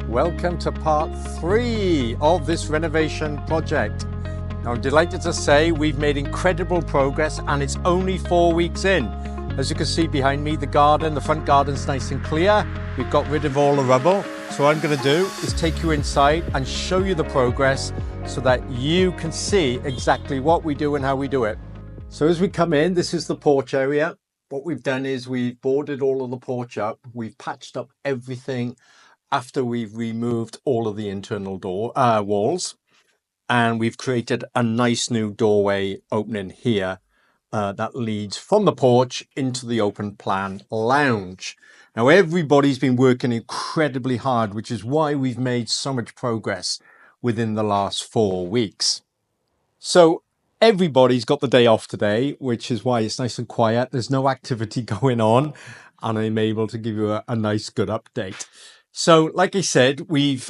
Welcome to part 3 of this renovation project. Now, I'm delighted to say we've made incredible progress and it's only 4 weeks in. As you can see behind me, the front garden's nice and clear. We've got rid of all the rubble. So what I'm going to do is take you inside and show you the progress so that you can see exactly what we do and how we do it. So as we come in, this is the porch area. What we've done is we've boarded all of the porch up. We've patched up everything after we've removed all of the internal walls, and we've created a nice new doorway opening here that leads from the porch into the open plan lounge. Now everybody's been working incredibly hard, which is why we've made so much progress within the last 4 weeks. So everybody's got the day off today, which is why it's nice and quiet. There's no activity going on, and I'm able to give you a nice good update. So like I said, we've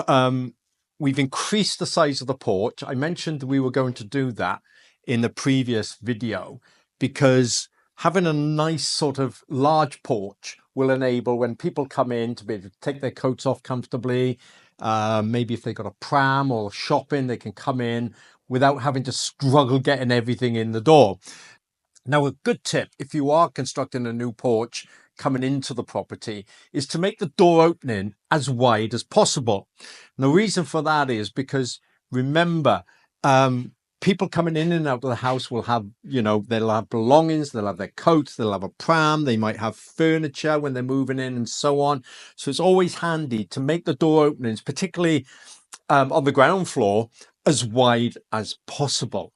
increased the size of the porch. I mentioned we were going to do that in the previous video because having a nice sort of large porch will enable when people come in to be able to take their coats off comfortably. Maybe if they've got a pram or shopping, they can come in without having to struggle getting everything in the door. Now, a good tip, if you are constructing a new porch coming into the property, is to make the door opening as wide as possible. And the reason for that is because, remember, people coming in and out of the house will have, they'll have belongings, they'll have their coats, they'll have a pram, they might have furniture when they're moving in and so on. So it's always handy to make the door openings, particularly on the ground floor, as wide as possible.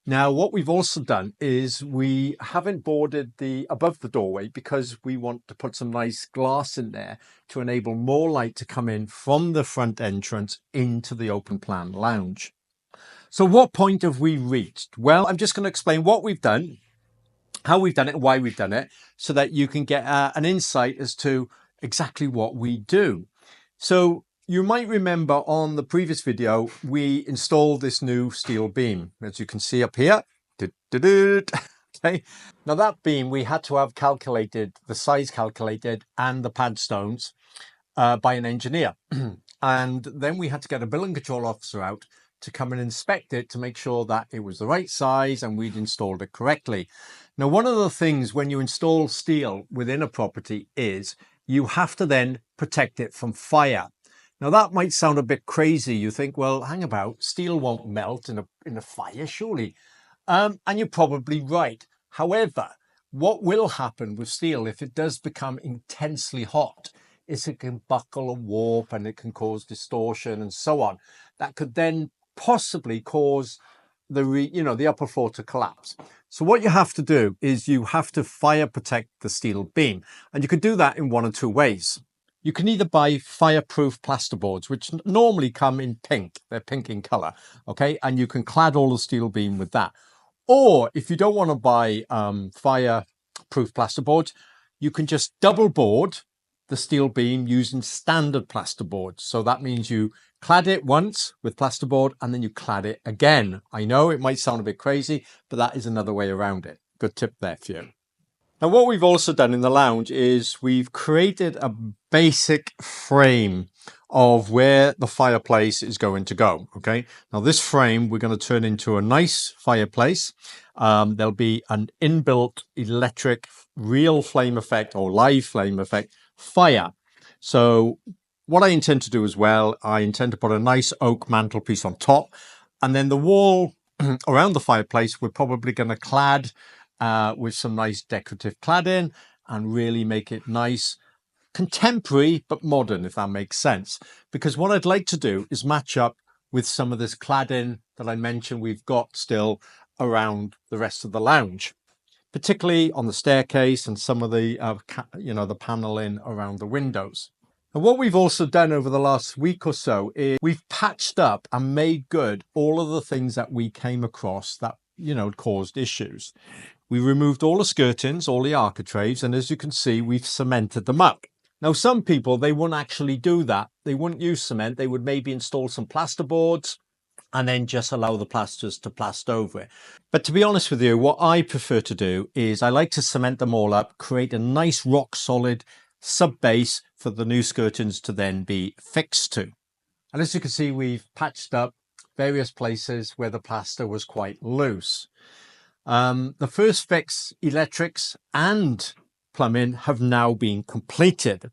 Now, what we've also done is we haven't boarded above the doorway because we want to put some nice glass in there to enable more light to come in from the front entrance into the open plan lounge. So what point have we reached? Well, I'm just going to explain what we've done, how we've done it, and why we've done it, so that you can get an insight as to exactly what we do. So you might remember on the previous video, we installed this new steel beam, as you can see up here. Okay. Now that beam, we had to have the size calculated and the pad stones by an engineer. And then we had to get a building control officer out to come and inspect it to make sure that it was the right size and we'd installed it correctly. Now, one of the things when you install steel within a property is you have to then protect it from fire. Now that might sound a bit crazy. You think, well, hang about, steel won't melt in a fire, surely. And you're probably right. However, what will happen with steel if it does become intensely hot is it can buckle and warp and it can cause distortion and so on. That could then possibly cause the upper floor to collapse. So what you have to do is you have to fire protect the steel beam, and you could do that in one or two ways. You can either buy fireproof plasterboards, which normally come in pink. They're pink in color, okay? And you can clad all the steel beam with that. Or if you don't want to buy fireproof plasterboards, you can just double board the steel beam using standard plasterboards. So that means you clad it once with plasterboard and then you clad it again. I know it might sound a bit crazy, but that is another way around it. Good tip there for you. Now, what we've also done in the lounge is we've created a basic frame of where the fireplace is going to go. Okay. Now, this frame we're going to turn into a nice fireplace. There'll be an inbuilt electric real flame effect or live flame effect fire. So what I intend to do as well, I intend to put a nice oak mantelpiece on top, and then the wall around the fireplace we're probably going to clad with some nice decorative cladding and really make it nice, contemporary but modern, if that makes sense. Because what I'd like to do is match up with some of this cladding that I mentioned we've got still around the rest of the lounge, particularly on the staircase and some of the the paneling around the windows. And what we've also done over the last week or so is we've patched up and made good all of the things that we came across that caused issues. We removed all the skirtings, all the architraves, and as you can see, we've cemented them up. Now, some people, they wouldn't actually do that. They wouldn't use cement. They would maybe install some plasterboards and then just allow the plasters to plaster over it. But to be honest with you, what I prefer to do is I like to cement them all up, create a nice rock solid sub base for the new skirtings to then be fixed to. And as you can see, we've patched up various places where the plaster was quite loose. The first fix, electrics and plumbing, have now been completed.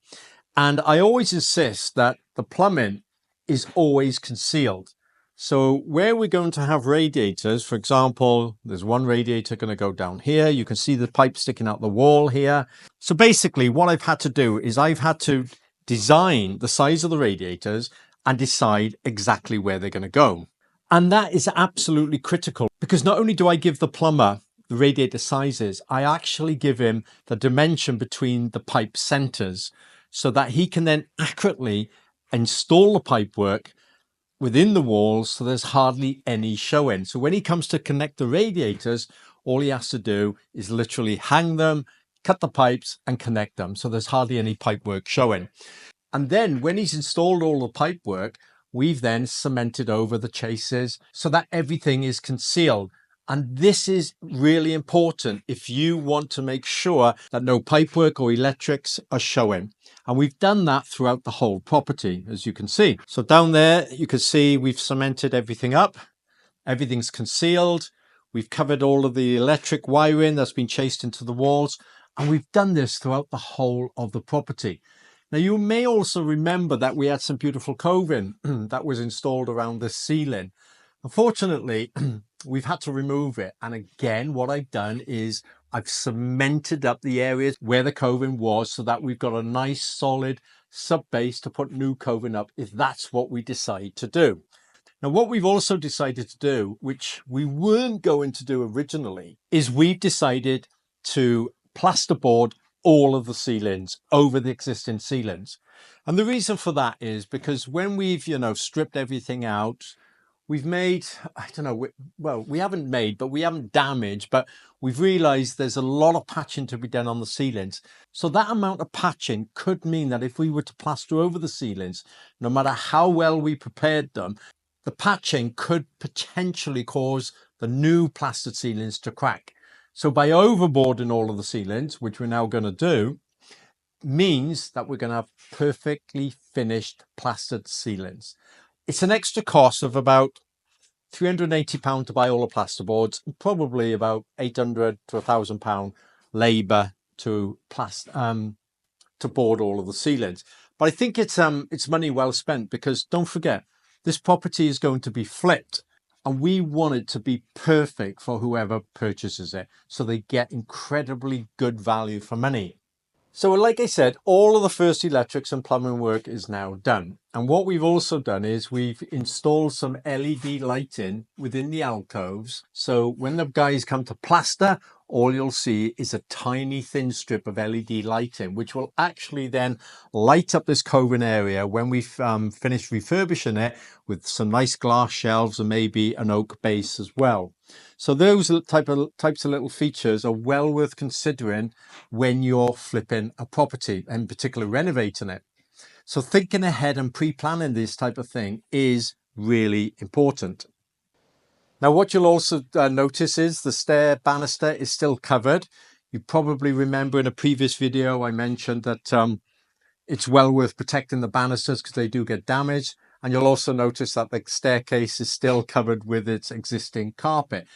And I always insist that the plumbing is always concealed. So where we're going to have radiators, for example, there's one radiator going to go down here. You can see the pipe sticking out the wall here. So basically what I've had to do is I've had to design the size of the radiators and decide exactly where they're going to go. And that is absolutely critical, because not only do I give the plumber the radiator sizes, I actually give him the dimension between the pipe centers so that he can then accurately install the pipework within the walls, so there's hardly any showing. So when he comes to connect the radiators, all he has to do is literally hang them, cut the pipes and connect them. So there's hardly any pipework showing. And then when he's installed all the pipework, we've then cemented over the chases so that everything is concealed. And this is really important if you want to make sure that no pipework or electrics are showing. And we've done that throughout the whole property, as you can see. So down there, you can see we've cemented everything up. Everything's concealed. We've covered all of the electric wiring that's been chased into the walls. And we've done this throughout the whole of the property. Now, you may also remember that we had some beautiful coving that was installed around the ceiling. Unfortunately, we've had to remove it. And again, what I've done is I've cemented up the areas where the coving was so that we've got a nice solid sub base to put new coving up if that's what we decide to do. Now, what we've also decided to do, which we weren't going to do originally, is we've decided to plasterboard all of the ceilings over the existing ceilings. And the reason for that is because when we've, stripped everything out, we've made, we haven't made, but we haven't damaged, but we've realized there's a lot of patching to be done on the ceilings. So that amount of patching could mean that if we were to plaster over the ceilings, no matter how well we prepared them, the patching could potentially cause the new plastered ceilings to crack. So by overboarding all of the ceilings, which we're now going to do, means that we're going to have perfectly finished plastered ceilings. It's an extra cost of about £380 to buy all the plasterboards, and probably about £800 to £1,000 labour to board all of the ceilings. But I think it's money well spent, because don't forget, this property is going to be flipped, and we want it to be perfect for whoever purchases it, so they get incredibly good value for money. So like I said, all of the first electrics and plumbing work is now done. And what we've also done is we've installed some LED lighting within the alcoves. So when the guys come to plaster, all you'll see is a tiny thin strip of LED lighting, which will actually then light up this coving area when we've finished refurbishing it with some nice glass shelves and maybe an oak base as well. So those types of little features are well worth considering when you're flipping a property, and particularly renovating it. So thinking ahead and pre-planning this type of thing is really important. Now, what you'll also notice is the stair banister is still covered. You probably remember in a previous video I mentioned that it's well worth protecting the banisters because they do get damaged. And you'll also notice that the staircase is still covered with its existing carpet.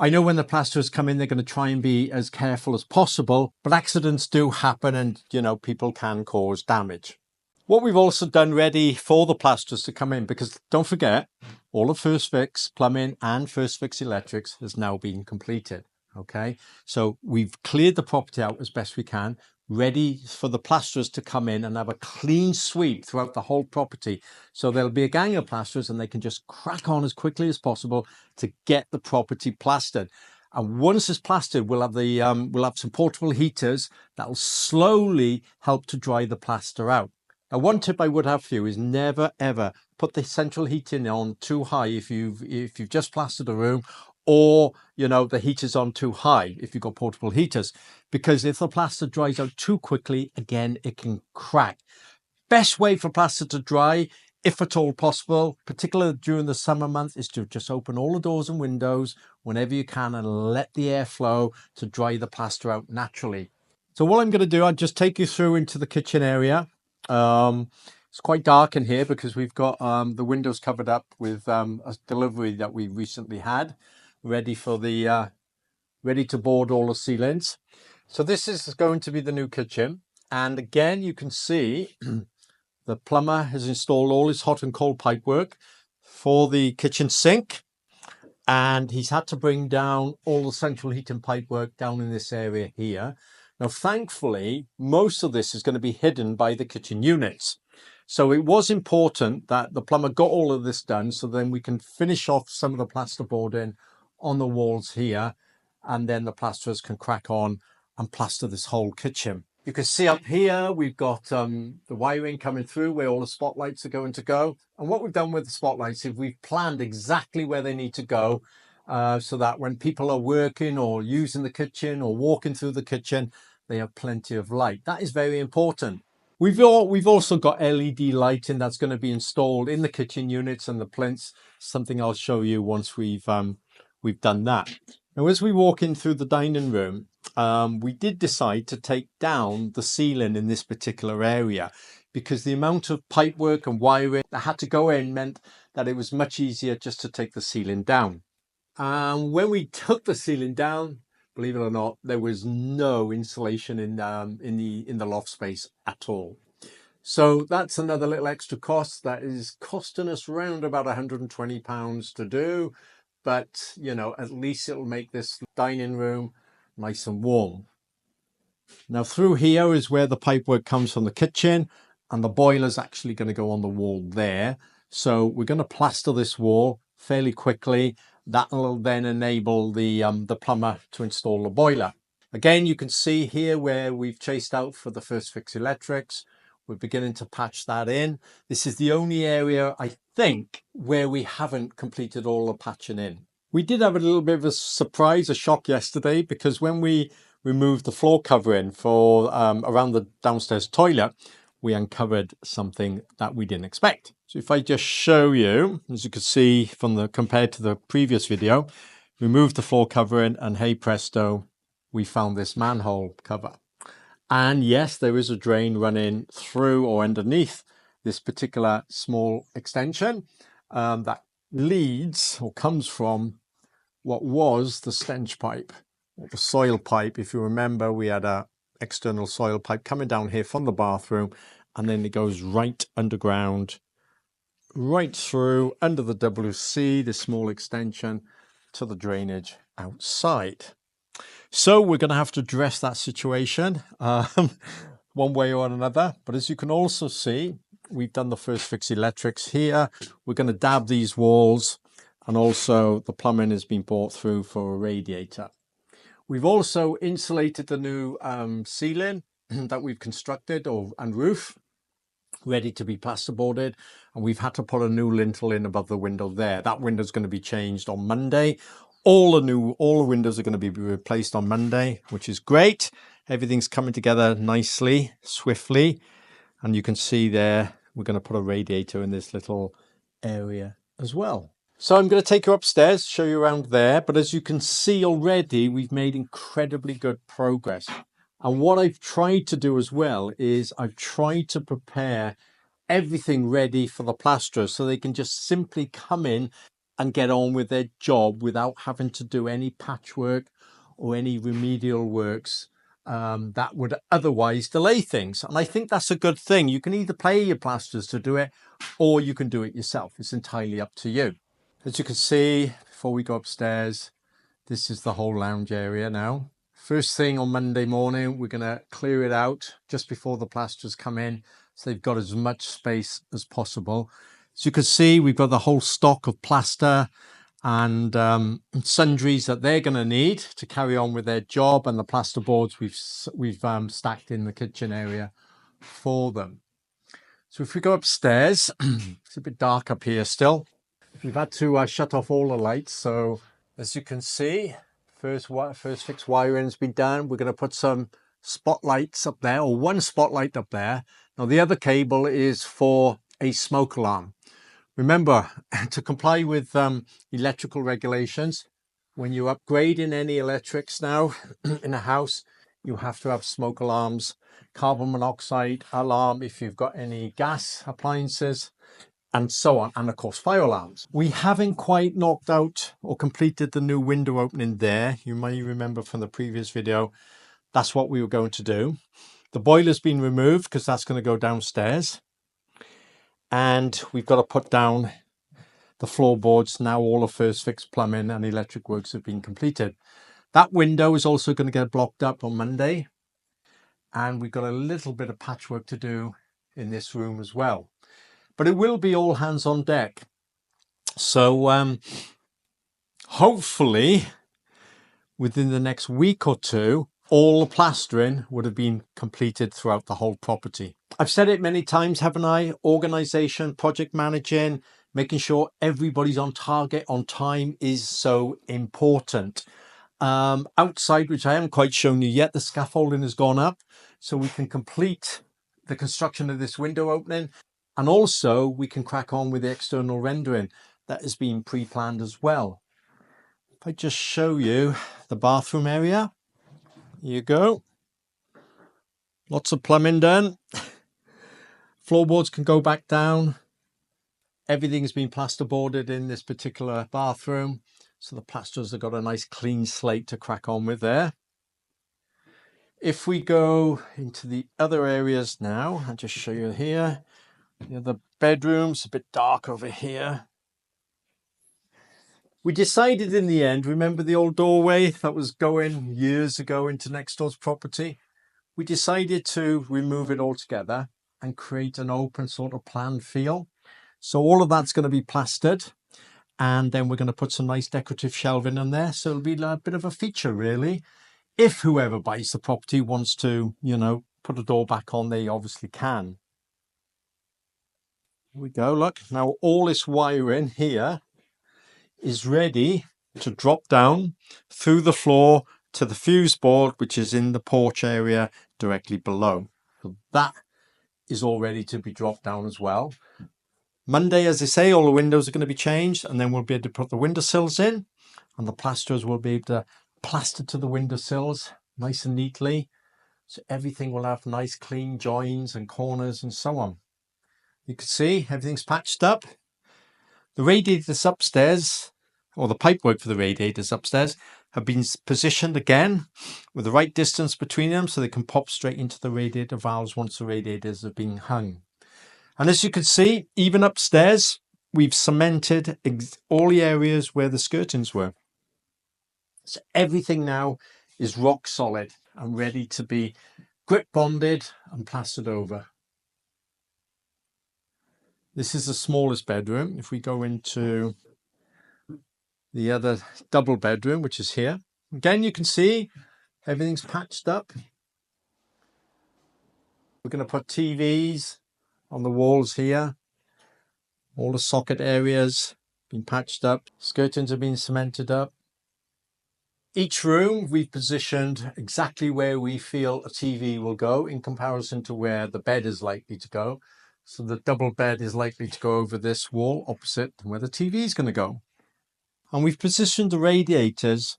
I know when the plasterers come in, they're going to try and be as careful as possible, but accidents do happen and, people can cause damage. What we've also done ready for the plasterers to come in, because don't forget, all of first fix plumbing and first fix electrics has now been completed. Okay, so we've cleared the property out as best we can, ready for the plasterers to come in and have a clean sweep throughout the whole property. So there'll be a gang of plasterers and they can just crack on as quickly as possible to get the property plastered. And once it's plastered, we'll have some portable heaters that will slowly help to dry the plaster out. Now, one tip I would have for you is never ever put the central heating on too high if you've just plastered a room, or the heater's on too high if you've got portable heaters, because if the plaster dries out too quickly, again, it can crack. Best way for plaster to dry, if at all possible, particularly during the summer months, is to just open all the doors and windows whenever you can and let the air flow to dry the plaster out naturally. So what I'm going to do, I'll just take you through into the kitchen area. It's quite dark in here because we've got the windows covered up with a delivery that we recently had, ready for the ready to board all the ceilings. So this is going to be the new kitchen, and again you can see the plumber has installed all his hot and cold pipe work for the kitchen sink, and he's had to bring down all the central heating pipe work down in this area here. Now thankfully most of this is going to be hidden by the kitchen units, so it was important that the plumber got all of this done so then we can finish off some of the plasterboarding on the walls here, and then the plasterers can crack on and plaster this whole kitchen. You can see up here we've got the wiring coming through where all the spotlights are going to go. And what we've done with the spotlights is we've planned exactly where they need to go, so that when people are working or using the kitchen or walking through the kitchen, they have plenty of light. That is very important. We've also got LED lighting that's going to be installed in the kitchen units and the plinths, something I'll show you once we've done that. Now, as we walk in through the dining room, we did decide to take down the ceiling in this particular area because the amount of pipework and wiring that had to go in meant that it was much easier just to take the ceiling down. And when we took the ceiling down, believe it or not, there was no insulation in the loft space at all. So that's another little extra cost that is costing us around about £120 to do. But, you know, at least it'll make this dining room nice and warm. Now through here is where the pipework comes from the kitchen, and the boiler's actually going to go on the wall there. So we're going to plaster this wall fairly quickly. That will then enable the plumber to install the boiler. Again, you can see here where we've chased out for the first fix electrics. We're beginning to patch that in. This is the only area, I think, where we haven't completed all the patching in. We did have a little bit of a surprise, a shock yesterday, because when we removed the floor covering for around the downstairs toilet, we uncovered something that we didn't expect. So if I just show you, as you can see from compared to the previous video, removed the floor covering and hey presto, we found this manhole cover. And yes, there is a drain running through or underneath this particular small extension that leads or comes from what was the stench pipe, or the soil pipe. If you remember, we had a external soil pipe coming down here from the bathroom, and then it goes right underground, right through under the WC, this small extension, to the drainage outside. So we're going to have to address that situation one way or another. But as you can also see, we've done the first fix electrics here. We're going to dab these walls, and also the plumbing has been brought through for a radiator. We've also insulated the new ceiling that we've constructed and roof, ready to be plasterboarded, and we've had to put a new lintel in above the window there. That window is going to be changed on Monday. All the windows are going to be replaced on Monday, which is great. Everything's coming together nicely, swiftly, and you can see there we're going to put a radiator in this little area as well. So I'm going to take you upstairs, show you around there, but as you can see already, we've made incredibly good progress. And what I've tried to do as well is I've tried to prepare everything ready for the plasterers so they can just simply come in and get on with their job without having to do any patchwork or any remedial works that would otherwise delay things. And I think that's a good thing. You can either pay your plasterers to do it, or you can do it yourself. It's entirely up to you. As you can see, before we go upstairs, this is the whole lounge area now. First thing on Monday morning, we're going to clear it out just before the plasterers come in, so they've got as much space as possible. As you can see, we've got the whole stock of plaster and sundries that they're going to need to carry on with their job, and the plasterboards we've stacked in the kitchen area for them. So if we go upstairs, it's a bit dark up here still. We've had to shut off all the lights, so as you can see, first fix wiring's been done. We're going to put some spotlights up there, or one spotlight up there. Now the other cable is for a smoke alarm. Remember, to comply with electrical regulations, when you're upgrading any electrics now in a house, you have to have smoke alarms carbon monoxide alarm if you've got any gas appliances, and so on, and of course fire alarms. We haven't quite knocked out or completed the new window opening there. You may remember from the previous video, that's what we were going to do. The boiler's been removed because that's going to go downstairs, and we've got to put down the floorboards. Now all the first fix plumbing and electric works have been completed. That window is also going to get blocked up on Monday, and we've got a little bit of patchwork to do in this room as well. But it will be all hands on deck. So hopefully within the next week or two, all the plastering would have been completed throughout the whole property. I've said it many times, haven't I? Organisation, project managing, making sure everybody's on target, on time is so important. Outside, which I haven't quite shown you yet, the scaffolding has gone up so we can complete the construction of this window opening. And also we can crack on with the external rendering that has been pre-planned as well. If I just show you the bathroom area, here you go. Lots of plumbing done. Floorboards can go back down. Everything has been plasterboarded in this particular bathroom. So the plasterers have got a nice clean slate to crack on with there. If we go into the other areas now, I'll just show you here. The other bedroom's a bit dark over here. We decided in the end, remember the old doorway that was going years ago into next door's property? We decided to remove it altogether and create an open sort of plan feel. So all of that's going to be plastered, and then we're going to put some nice decorative shelving in there. So it'll be a bit of a feature really. If whoever buys the property wants to, you know, put a door back on, they obviously can. Here we go, look. Now all this wiring here is ready to drop down through the floor to the fuse board, which is in the porch area directly below. So that is all ready to be dropped down as well. Monday, as I say, all the windows are going to be changed, and then we'll be able to put the windowsills in, and the plasterers will be able to plaster to the windowsills nice and neatly. So everything will have nice clean joins and corners and so on. You can see everything's patched up. The radiators upstairs, or the pipework for the radiators upstairs, have been positioned again with the right distance between them so they can pop straight into the radiator valves once the radiators have been hung. And as you can see, even upstairs, we've cemented all the areas where the skirtings were. So everything now is rock solid and ready to be grip bonded and plastered over. This is the smallest bedroom. If we go into the other double bedroom, which is here, again, you can see everything's patched up. We're going to put TVs on the walls here. All the socket areas been patched up. Skirtings have been cemented up. Each room we've positioned exactly where we feel a TV will go in comparison to where the bed is likely to go. So the double bed is likely to go over this wall opposite where the TV is going to go. And we've positioned the radiators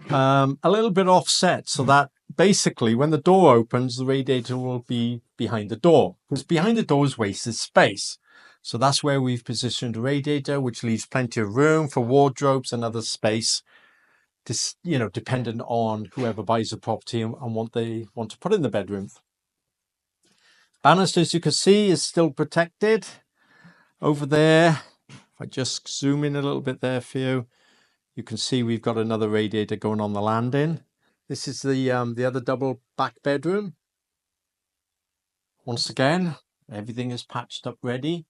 a little bit offset so that basically when the door opens, the radiator will be behind the door, because behind the door is wasted space. So that's where we've positioned the radiator, which leaves plenty of room for wardrobes and other space, to, you know, dependent on whoever buys the property and what they want to put in the bedroom. Banister, as you can see, is still protected over there. If I just zoom in a little bit there for you, you can see we've got another radiator going on the landing. This is the other double back bedroom. Once again, everything is patched up ready.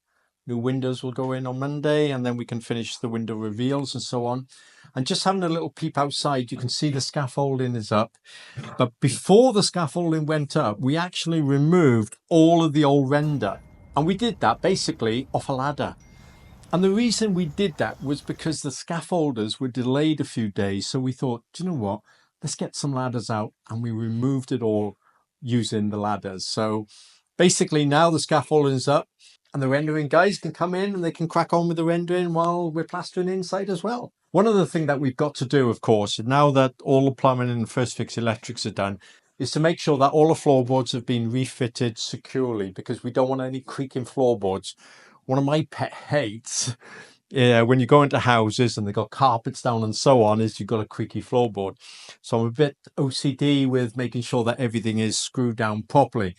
New windows will go in on Monday, and then we can finish the window reveals and so on. And just having a little peep outside, you can see the scaffolding is up. But before the scaffolding went up, we actually removed all of the old render. And we did that basically off a ladder. And the reason we did that was because the scaffolders were delayed a few days. So we thought, do you know what? Let's get some ladders out. And we removed it all using the ladders. So basically now the scaffolding is up, and the rendering guys can come in and they can crack on with the rendering while we're plastering inside as well. One other thing that we've got to do, of course, now that all the plumbing and first fix electrics are done, is to make sure that all the floorboards have been refitted securely, because we don't want any creaking floorboards. One of my pet hates, when you go into houses and they've got carpets down and so on, is you've got a creaky floorboard. So I'm a bit OCD with making sure that everything is screwed down properly.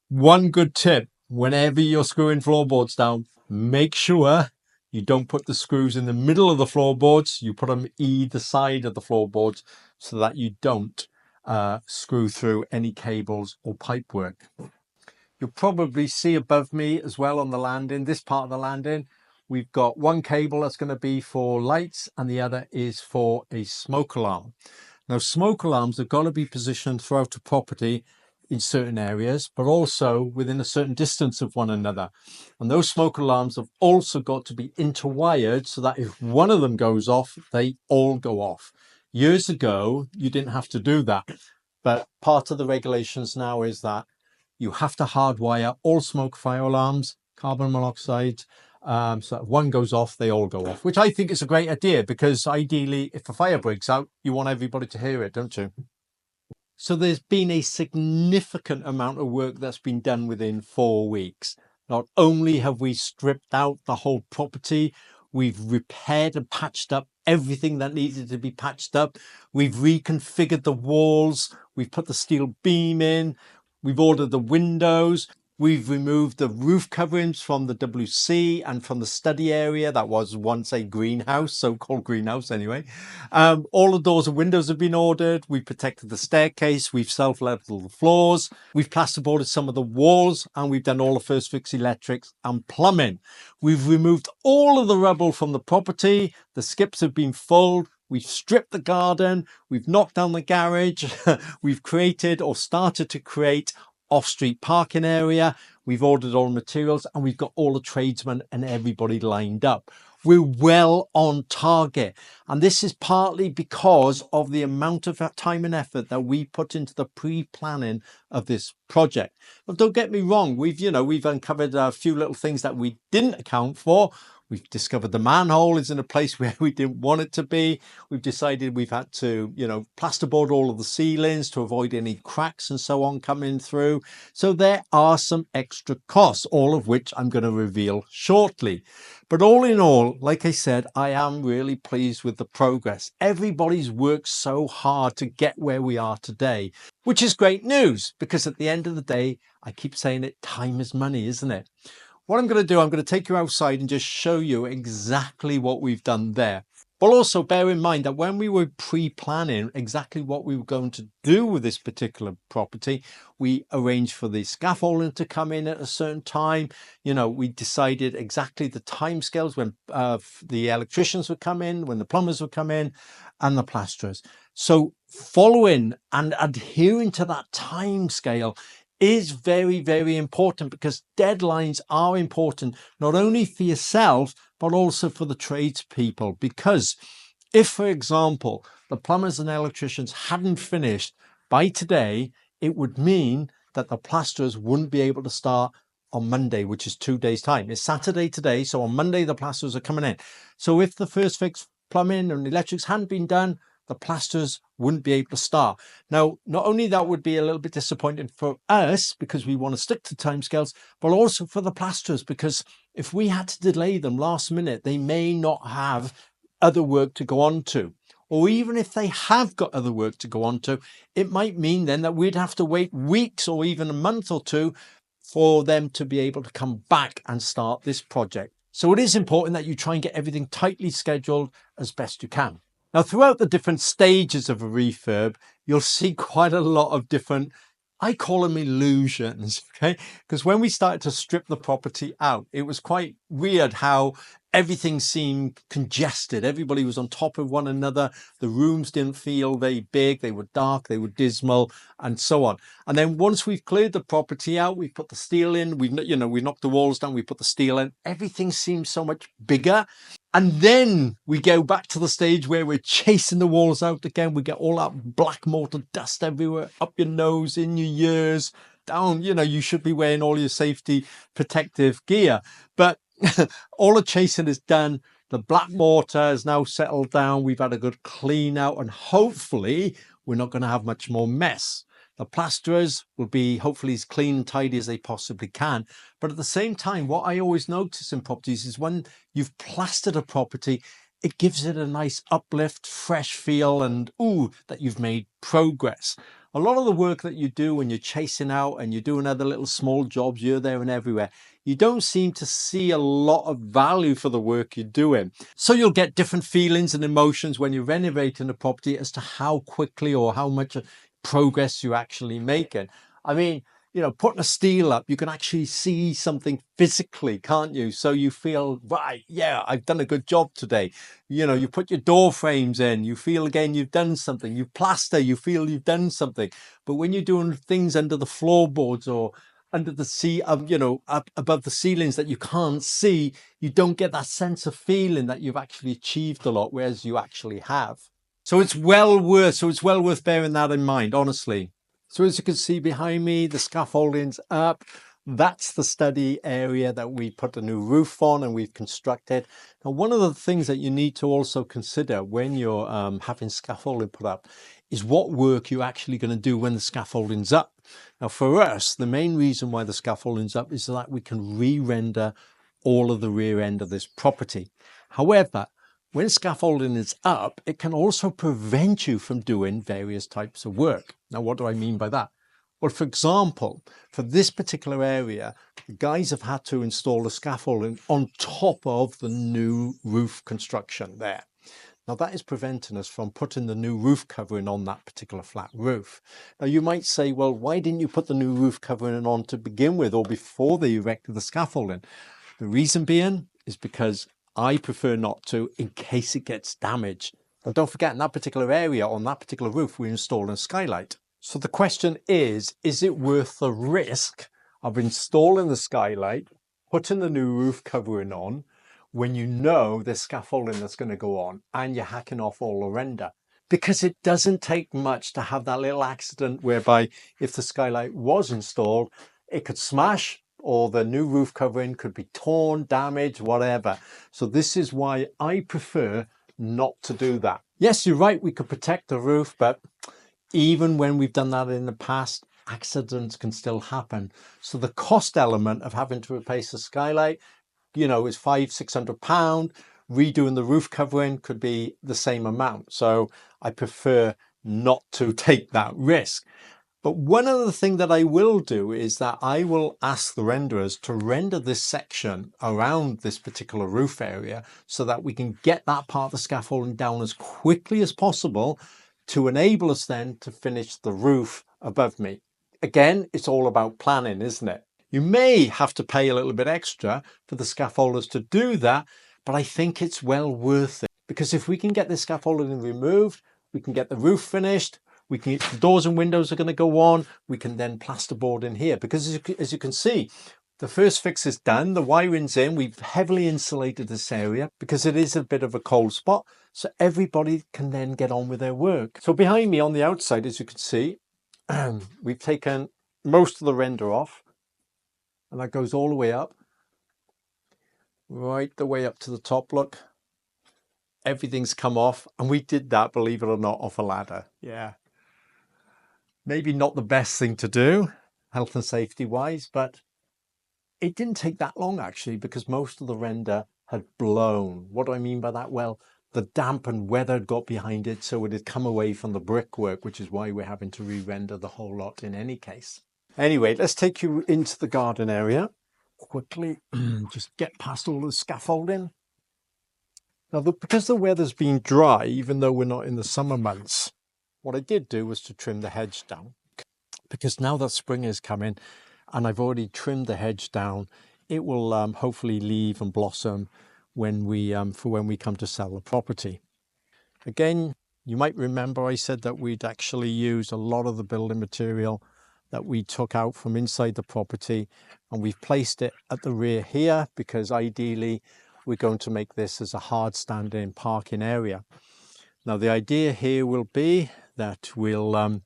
One good tip: whenever you're screwing floorboards down, make sure you don't put the screws in the middle of the floorboards. You put them either side of the floorboards so that you don't screw through any cables or pipework. You'll probably see above me as well on the landing, this part of the landing, we've got one cable that's going to be for lights and the other is for a smoke alarm. Now, smoke alarms have got to be positioned throughout the property in certain areas, but also within a certain distance of one another. And those smoke alarms have also got to be interwired so that if one of them goes off, they all go off. Years ago, you didn't have to do that. But part of the regulations now is that you have to hardwire all smoke fire alarms, carbon monoxide, so that if one goes off, they all go off, which I think is a great idea, because ideally, if a fire breaks out, you want everybody to hear it, don't you? So there's been a significant amount of work that's been done within 4 weeks. Not only have we stripped out the whole property, we've repaired and patched up everything that needed to be patched up. We've reconfigured the walls. We've put the steel beam in. We've ordered the windows. We've removed the roof coverings from the WC and from the study area that was once a greenhouse, so-called greenhouse anyway. All the doors and windows have been ordered. We've protected the staircase. We've self-leveled the floors. We've plasterboarded some of the walls, and we've done all the first fix electrics and plumbing. We've removed all of the rubble from the property. The skips have been fulled. We've stripped the garden. We've knocked down the garage. We've created or started to create off-street parking area. We've ordered all the materials and we've got all the tradesmen and everybody lined up. We're well on target, and this is partly because of the amount of time and effort that we put into the pre-planning of this project. But don't get me wrong, we've uncovered a few little things that we didn't account for. We've discovered the manhole is in a place where we didn't want it to be. We've decided we've had to, plasterboard all of the ceilings to avoid any cracks and so on coming through. So there are some extra costs, all of which I'm going to reveal shortly. But all in all, like I said, I am really pleased with the progress. Everybody's worked so hard to get where we are today, which is great news, because at the end of the day, I keep saying it, time is money, isn't it? What I'm going to do, I'm going to take you outside and just show you exactly what we've done there. But also bear in mind that when we were pre-planning exactly what we were going to do with this particular property, we arranged for the scaffolding to come in at a certain time. We decided exactly the timescales when the electricians would come in, when the plumbers would come in, and the plasterers. So following and adhering to that time scale is very, very important, because deadlines are important, not only for yourself, but also for the tradespeople. Because if, for example, the plumbers and electricians hadn't finished by today, it would mean that the plasterers wouldn't be able to start on Monday, which is 2 days' time. It's Saturday today, so on Monday the plasterers are coming in. So if the first fix plumbing and electrics hadn't been done, the plasterers wouldn't be able to start. Now, not only that would be a little bit disappointing for us, because we want to stick to timescales, but also for the plasterers, because if we had to delay them last minute, they may not have other work to go on to. Or even if they have got other work to go on to, it might mean then that we'd have to wait weeks or even a month or two for them to be able to come back and start this project. So it is important that you try and get everything tightly scheduled as best you can. Now, throughout the different stages of a refurb, you'll see quite a lot of different, I call them illusions, okay? Because when we started to strip the property out, it was quite weird how everything seemed congested. Everybody was on top of one another. The rooms didn't feel very big. They were dark, they were dismal, and so on. And then once we've cleared the property out, we've put the steel in, we knocked the walls down, we put the steel in, everything seems so much bigger. And then we go back to the stage where we're chasing the walls out again. We get all that black mortar dust everywhere, up your nose, in your ears, down. You should be wearing all your safety protective gear. But all the chasing is done. The black mortar has now settled down. We've had a good clean out, and hopefully we're not going to have much more mess. The plasterers will be hopefully as clean and tidy as they possibly can. But at the same time, what I always notice in properties is when you've plastered a property, it gives it a nice uplift, fresh feel, and ooh, that you've made progress. A lot of the work that you do when you're chasing out and you're doing other little small jobs here, there and everywhere, you don't seem to see a lot of value for the work you're doing. So you'll get different feelings and emotions when you're renovating a property as to how quickly or how much progress you're actually making. I mean, you know, putting a steel up, you can actually see something physically, can't you? So you feel, right, yeah, I've done a good job today. You know, you put your door frames in, you feel again you've done something. You plaster, you feel you've done something. But when you're doing things under the floorboards or under the sea, you know, up above the ceilings that you can't see, you don't get that sense of feeling that you've actually achieved a lot, whereas you actually have. So it's well worth bearing that in mind, honestly. So as you can see behind me, the scaffolding's up. That's the study area that we put a new roof on and we've constructed. Now, one of the things that you need to also consider when you're having scaffolding put up is what work you're actually going to do when the scaffolding's up. Now, for us, the main reason why the scaffolding's up is so that we can re-render all of the rear end of this property. However, when scaffolding is up, it can also prevent you from doing various types of work. Now, what do I mean by that? Well, for example, for this particular area, the guys have had to install the scaffolding on top of the new roof construction there. Now, that is preventing us from putting the new roof covering on that particular flat roof. Now, you might say, well, why didn't you put the new roof covering on to begin with or before they erected the scaffolding? The reason being is because I prefer not to in case it gets damaged. And don't forget, in that particular area, on that particular roof, we're installing a skylight. So the question is it worth the risk of installing the skylight, putting the new roof covering on, when you know there's scaffolding that's going to go on and you're hacking off all the render? Because it doesn't take much to have that little accident whereby if the skylight was installed, it could smash, or the new roof covering could be torn, damaged, whatever. So this is why I prefer not to do that. Yes, you're right, we could protect the roof, but even when we've done that in the past, accidents can still happen. So the cost element of having to replace the skylight, you know, is £500–600. Redoing the roof covering could be the same amount. So I prefer not to take that risk. But one other thing that I will do is that I will ask the renderers to render this section around this particular roof area so that we can get that part of the scaffolding down as quickly as possible to enable us then to finish the roof above me. Again, it's all about planning, isn't it? You may have to pay a little bit extra for the scaffolders to do that, but I think it's well worth it, because if we can get the scaffolding removed, we can get the roof finished, we can, the doors and windows are going to go on, we can then plasterboard in here, because as you can see, the first fix is done, the wiring's in, we've heavily insulated this area because it is a bit of a cold spot, so everybody can then get on with their work. So behind me on the outside, as you can see, we've taken most of the render off, and that goes all the way up, right the way up to the top. Look, everything's come off, and we did that, believe it or not, off a ladder. Yeah, maybe not the best thing to do health and safety wise, but it didn't take that long actually, because most of the render had blown. What do I mean by that? Well, the damp and weather had got behind it, so it had come away from the brickwork, which is why we're having to re-render the whole lot in any case. Anyway, let's take you into the garden area quickly. Just get past all the scaffolding. Now, because the weather's been dry, even though we're not in the summer months, what I did do was to trim the hedge down, because now that spring is coming and I've already trimmed the hedge down, it will hopefully leave and blossom when we for when we come to sell the property. Again, you might remember I said that we'd actually used a lot of the building material that we took out from inside the property, and we've placed it at the rear here because ideally we're going to make this as a hard standing parking area. Now the idea here will be that we're going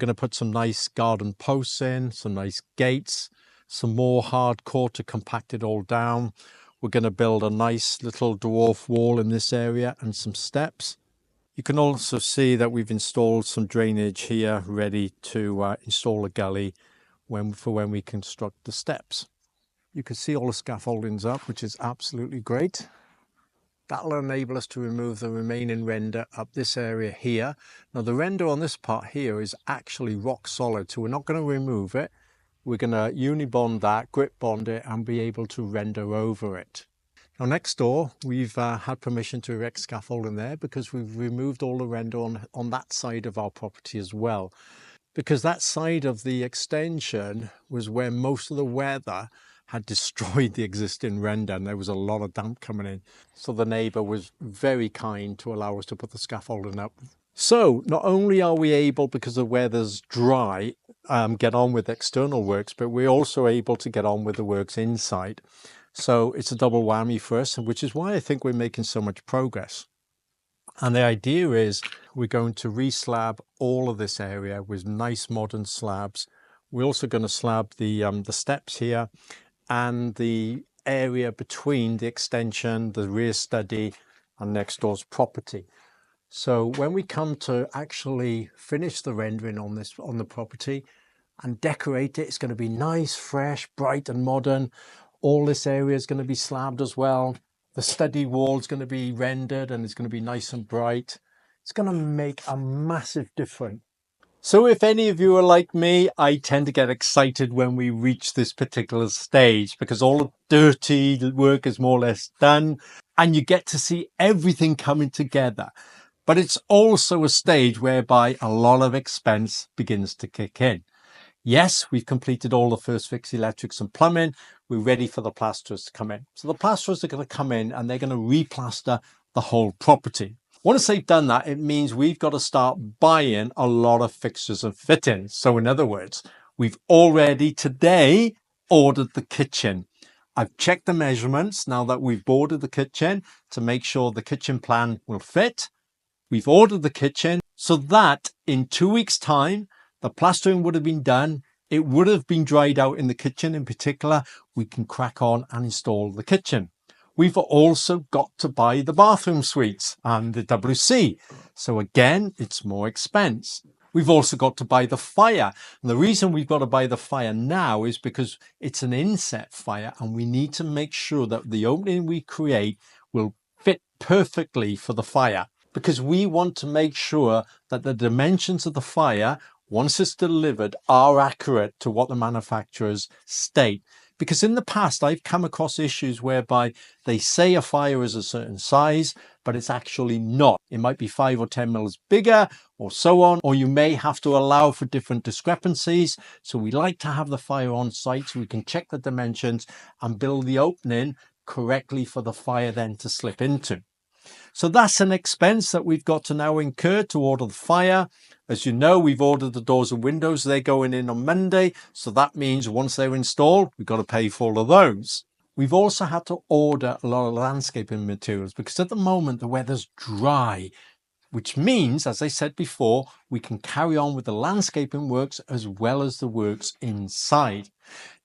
to put some nice garden posts in, some nice gates, some more hardcore to compact it all down. We're going to build a nice little dwarf wall in this area and some steps. You can also see that we've installed some drainage here ready to install a gully for when we construct the steps. You can see all the scaffoldings up, which is absolutely great. That'll enable us to remove the remaining render up this area here. Now the render on this part here is actually rock solid, so we're not going to remove it. We're going to unibond that, grip bond it, and be able to render over it. Now next door, we've had permission to erect scaffolding there because we've removed all the render on that side of our property as well. Because that side of the extension was where most of the weather had destroyed the existing render and there was a lot of damp coming in. So the neighbour was very kind to allow us to put the scaffolding up. So not only are we able, because the weather's dry, get on with external works, but we're also able to get on with the works inside. So it's a double whammy for us, which is why I think we're making so much progress. And the idea is we're going to re-slab all of this area with nice modern slabs. We're also going to slab the steps here and the area between the extension, the rear study and next door's property. So when we come to actually finish the rendering on the property and decorate it, it's going to be nice, fresh, bright and modern. All this area is going to be slabbed as well. The study wall is going to be rendered and it's going to be nice and bright. It's going to make a massive difference. So if any of you are like me, I tend to get excited when we reach this particular stage because all the dirty work is more or less done and you get to see everything coming together. But it's also a stage whereby a lot of expense begins to kick in. Yes, we've completed all the first fix electrics and plumbing. We're ready for the plasterers to come in. So the plasterers are going to come in and they're going to replaster the whole property. Once they've done that, it means we've got to start buying a lot of fixtures and fittings. So in other words, we've already today ordered the kitchen. I've checked the measurements now that we've ordered the kitchen to make sure the kitchen plan will fit. We've ordered the kitchen so that in 2 weeks' time, the plastering would have been done. It would have been dried out in the kitchen in particular. We can crack on and install the kitchen. We've also got to buy the bathroom suites and the WC. So again, it's more expense. We've also got to buy the fire. And the reason we've got to buy the fire now is because it's an inset fire and we need to make sure that the opening we create will fit perfectly for the fire. Because we want to make sure that the dimensions of the fire, once it's delivered, are accurate to what the manufacturers state. Because in the past, I've come across issues whereby they say a fire is a certain size, but it's actually not. It might be 5 or 10 mils bigger or so on, or you may have to allow for different discrepancies. So we like to have the fire on site so we can check the dimensions and build the opening correctly for the fire then to slip into. So that's an expense that we've got to now incur to order the fire. As you know, we've ordered the doors and windows. They're going in on Monday. So that means once they're installed, we've got to pay for all of those. We've also had to order a lot of landscaping materials because at the moment the weather's dry, which means, as I said before, we can carry on with the landscaping works as well as the works inside.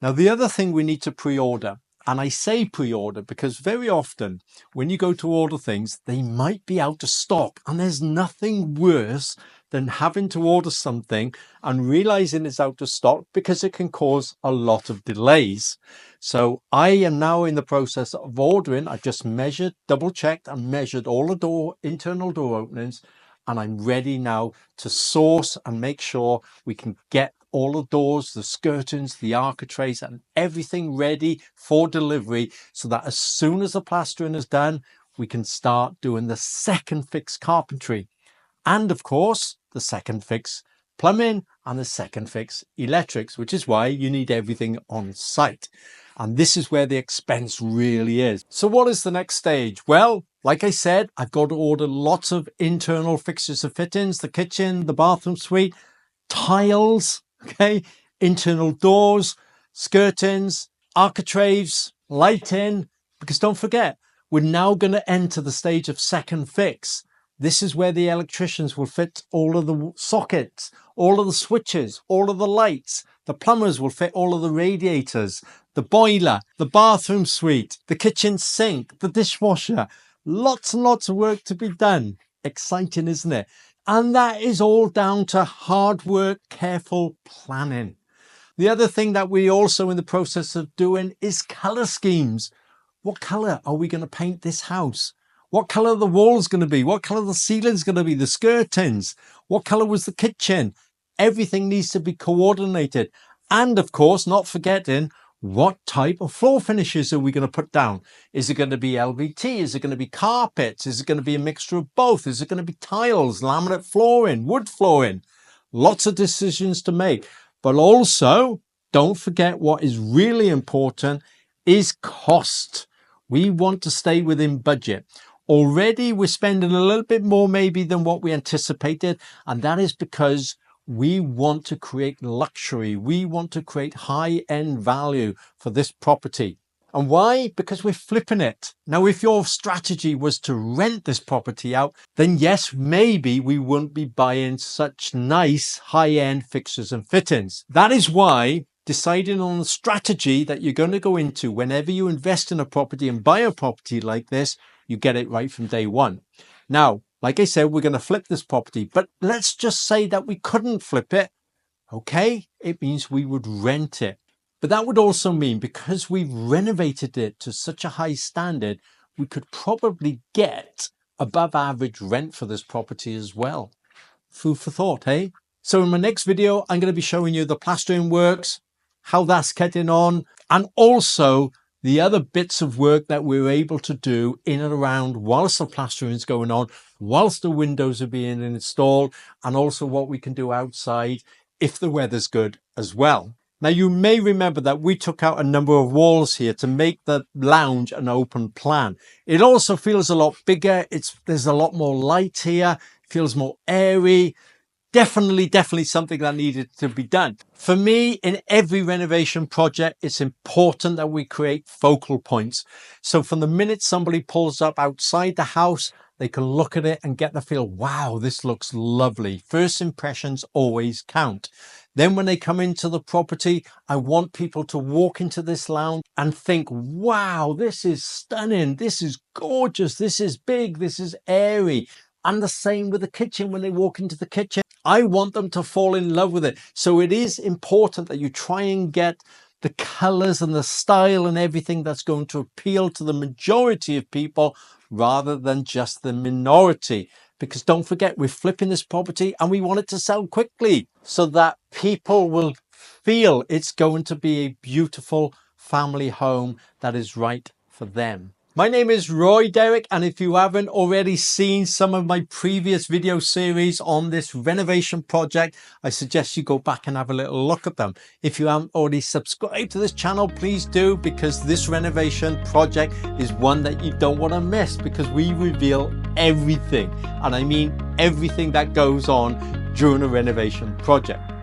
Now, the other thing we need to pre-order, and I say pre-order because very often when you go to order things, they might be out of stock, and there's nothing worse than having to order something and realizing it's out of stock because it can cause a lot of delays. So I am now in the process of ordering. I've just measured, double checked and measured all the internal door openings, and I'm ready now to source and make sure we can get all the doors, the skirtings, the architraves and everything ready for delivery so that as soon as the plastering is done, we can start doing the second fix carpentry. And of course, the second fix plumbing and the second fix electrics, which is why you need everything on site. And this is where the expense really is. So what is the next stage? Well, like I said, I've got to order lots of internal fixtures and fittings, the kitchen, the bathroom suite, tiles, okay, internal doors, skirtings, architraves, lighting, because don't forget, we're now going to enter the stage of second fix. This is where the electricians will fit all of the sockets, all of the switches, all of the lights. The plumbers will fit all of the radiators, the boiler, the bathroom suite, the kitchen sink, the dishwasher. Lots and lots of work to be done. exciting, isn't it? And that is all down to hard work, careful planning. The other thing that we also in the process of doing is color schemes. What color are we going to paint this house? What color are the walls going to be? What color the ceiling's going to be? The skirtings? What color was the kitchen? Everything needs to be coordinated. And of course, not forgetting, what type of floor finishes are we going to put down? Is it going to be LVT? Is it going to be carpets? Is it going to be a mixture of both? Is it going to be tiles, laminate flooring, wood flooring? Lots of decisions to make. But also, don't forget what is really important is cost. We want to stay within budget. Already we're spending a little bit more maybe than what we anticipated, and that is because we want to create luxury. We want to create high-end value for this property. And why? Because we're flipping it. Now, if your strategy was to rent this property out, then yes, maybe we wouldn't be buying such nice high-end fixtures and fittings. That is why deciding on the strategy that you're going to go into whenever you invest in a property and buy a property like this, you get it right from day one. Now, like I said, we're going to flip this property, but let's just say that we couldn't flip it. Okay, it means we would rent it. But that would also mean because we've renovated it to such a high standard, we could probably get above average rent for this property as well. Food for thought, eh? So in my next video, I'm going to be showing you the plastering works, how that's getting on, and also the other bits of work that we're able to do in and around whilst the plastering is going on, whilst the windows are being installed, and also what we can do outside if the weather's good as well. Now, you may remember that we took out a number of walls here to make the lounge an open plan. It also feels a lot bigger. There's a lot more light here, feels more airy. Definitely something that needed to be done. For me, in every renovation project, it's important that we create focal points. So from the minute somebody pulls up outside the house, they can look at it and get the feel, wow, this looks lovely. First impressions always count. Then when they come into the property, I want people to walk into this lounge and think, wow, this is stunning. This is gorgeous. This is big. This is airy. And the same with the kitchen. When they walk into the kitchen, I want them to fall in love with it. So it is important that you try and get the colors and the style and everything that's going to appeal to the majority of people rather than just the minority. Because don't forget, we're flipping this property and we want it to sell quickly so that people will feel it's going to be a beautiful family home that is right for them. My name is Roy Derrick, and if you haven't already seen some of my previous video series on this renovation project, I suggest you go back and have a little look at them. If you haven't already subscribed to this channel, please do, because this renovation project is one that you don't want to miss, because we reveal everything, and I mean everything that goes on during a renovation project.